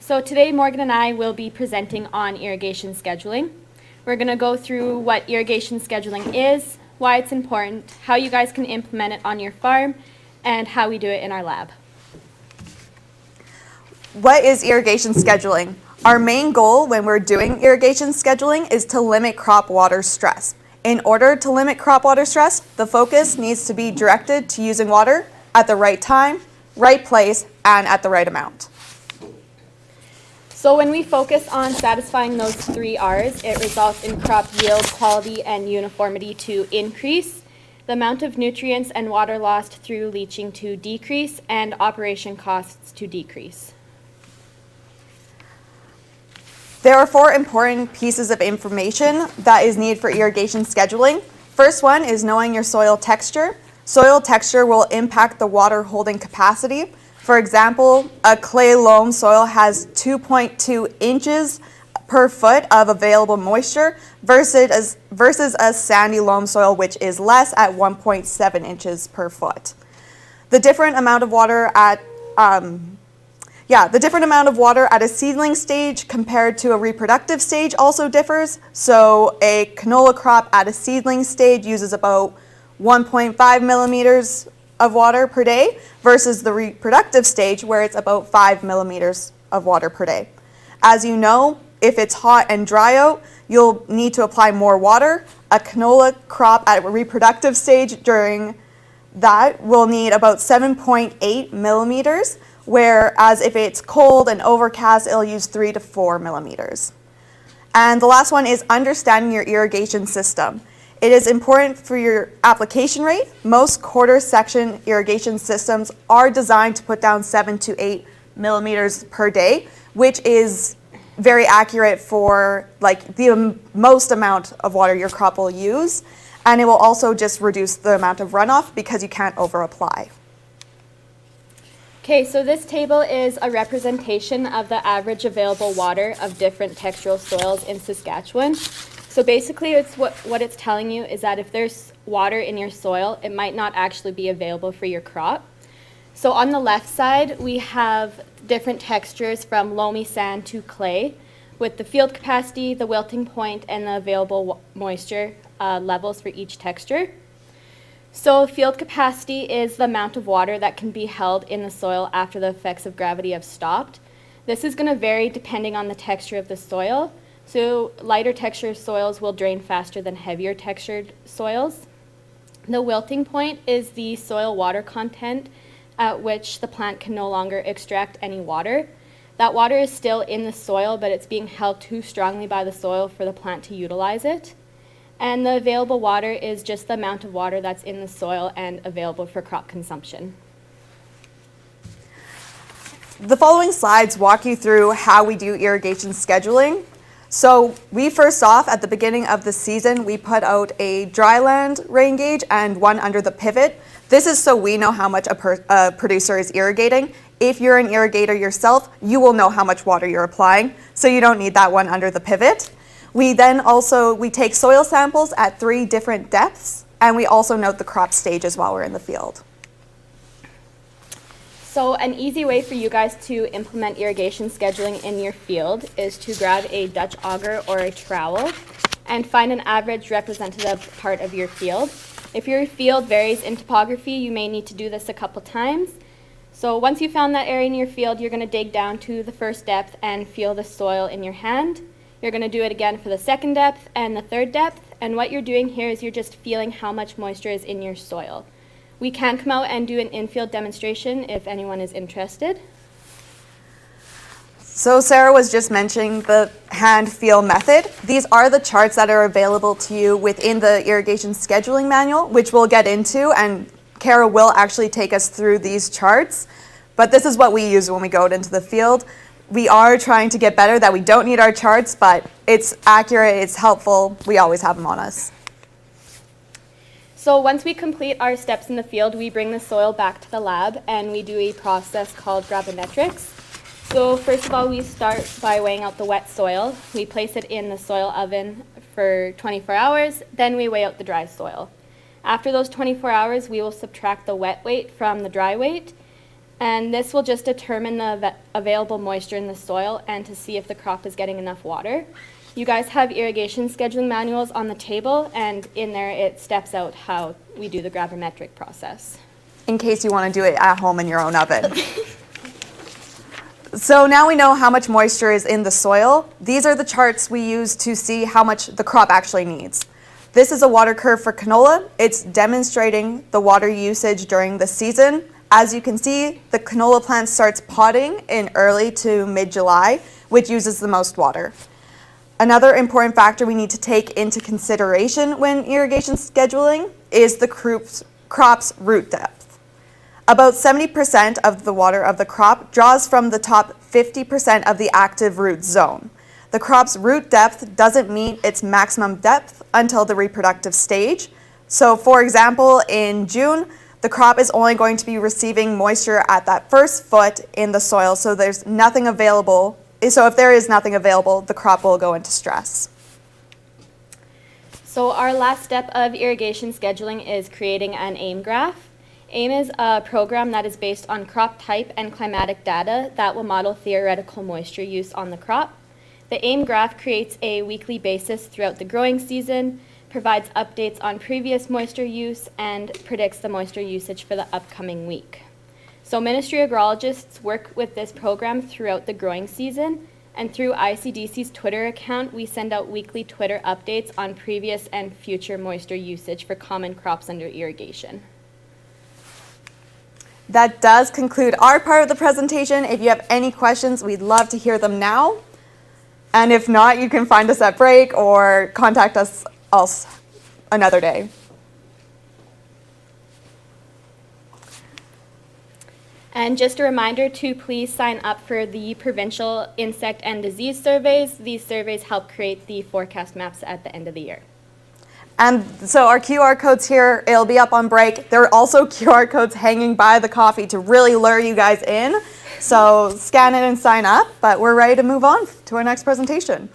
So today Morgan and I will be presenting on irrigation scheduling. We're going to go through what irrigation scheduling is, why it's important, how you guys can implement it on your farm, and how we do it in our lab. What is irrigation scheduling? Our main goal when we're doing irrigation scheduling is to limit crop water stress. In order to limit crop water stress, the focus needs to be directed to using water at the right time, right place, and at the right amount. So when we focus on satisfying those 3 R's, it results in crop yield, quality, and uniformity to increase, the amount of nutrients and water lost through leaching to decrease, and operation costs to decrease. There are 4 important pieces of information that is needed for irrigation scheduling. First one is knowing your soil texture. Soil texture will impact the water holding capacity. For example, a clay loam soil has 2.2 inches per foot of available moisture versus a sandy loam soil, which is less at 1.7 inches per foot. The different amount of water at a seedling stage compared to a reproductive stage also differs. So a canola crop at a seedling stage uses about 1.5 millimeters of water per day versus the reproductive stage where it's about 5 millimeters of water per day. As you know, if it's hot and dry out, you'll need to apply more water. A canola crop at a reproductive stage during that will need about 7.8 millimeters, whereas if it's cold and overcast, it'll use 3 to 4 millimeters. And the last one is understanding your irrigation system. It is important for your application rate. Most quarter section irrigation systems are designed to put down 7 to 8 millimeters per day, which is very accurate for like the most amount of water your crop will use. And it will also just reduce the amount of runoff because you can't over apply. Okay, so this table is a representation of the average available water of different textural soils in Saskatchewan. So basically it's what it's telling you is that if there's water in your soil, it might not actually be available for your crop. So on the left side, we have different textures from loamy sand to clay with the field capacity, the wilting point, and the available moisture levels for each texture. So field capacity is the amount of water that can be held in the soil after the effects of gravity have stopped. This is going to vary depending on the texture of the soil. So lighter textured soils will drain faster than heavier textured soils. The wilting point is the soil water content at which the plant can no longer extract any water. That water is still in the soil, but it's being held too strongly by the soil for the plant to utilize it. And the available water is just the amount of water that's in the soil and available for crop consumption. The following slides walk you through how we do irrigation scheduling. So we first off, at the beginning of the season, we put out a dryland rain gauge and one under the pivot. This is so we know how much a producer is irrigating. If you're an irrigator yourself, you will know how much water you're applying, so you don't need that one under the pivot. We take soil samples at 3 different depths, and we also note the crop stages while we're in the field. So an easy way for you guys to implement irrigation scheduling in your field is to grab a Dutch auger or a trowel and find an average representative part of your field. If your field varies in topography, you may need to do this a couple times. So once you found that area in your field, you're going to dig down to the first depth and feel the soil in your hand. You're going to do it again for the second depth and the third depth. And what you're doing here is you're just feeling how much moisture is in your soil. We can come out and do an in-field demonstration if anyone is interested. So Sarah was just mentioning the hand feel method. These are the charts that are available to you within the irrigation scheduling manual, which we'll get into, and Kara will actually take us through these charts. But this is what we use when we go out into the field. We are trying to get better that we don't need our charts, but it's accurate, it's helpful, we always have them on us. So once we complete our steps in the field, we bring the soil back to the lab and we do a process called gravimetrics. So first of all, we start by weighing out the wet soil. We place it in the soil oven for 24 hours, then we weigh out the dry soil. After those 24 hours, we will subtract the wet weight from the dry weight, And this will just determine the available moisture in the soil and to see if the crop is getting enough water. You guys have irrigation scheduling manuals on the table, and in there it steps out how we do the gravimetric process. In case you want to do it at home in your own oven. So now we know how much moisture is in the soil. These are the charts we use to see how much the crop actually needs. This is a water curve for canola. It's demonstrating the water usage during the season. As you can see, the canola plant starts potting in early to mid-July, which uses the most water. Another important factor we need to take into consideration when irrigation scheduling is the crop's root depth. About 70% of the water of the crop draws from the top 50% of the active root zone. The crop's root depth doesn't meet its maximum depth until the reproductive stage. So for example, in June, the crop is only going to be receiving moisture at that first foot in the soil, so there's nothing available. So if there is nothing available, the crop will go into stress. So our last step of irrigation scheduling is creating an AIM graph. AIM is a program that is based on crop type and climatic data that will model theoretical moisture use on the crop. The AIM graph creates a weekly basis throughout the growing season, provides updates on previous moisture use, and predicts the moisture usage for the upcoming week. So Ministry agrologists work with this program throughout the growing season, and through ICDC's Twitter account, we send out weekly Twitter updates on previous and future moisture usage for common crops under irrigation. That does conclude our part of the presentation. If you have any questions, we'd love to hear them now. And if not, you can find us at break or contact us another day. And just a reminder to please sign up for the provincial insect and disease surveys. These surveys help create the forecast maps at the end of the year. And so our QR codes here, it'll be up on break. There are also QR codes hanging by the coffee to really lure you guys in. So scan it and sign up, but we're ready to move on to our next presentation.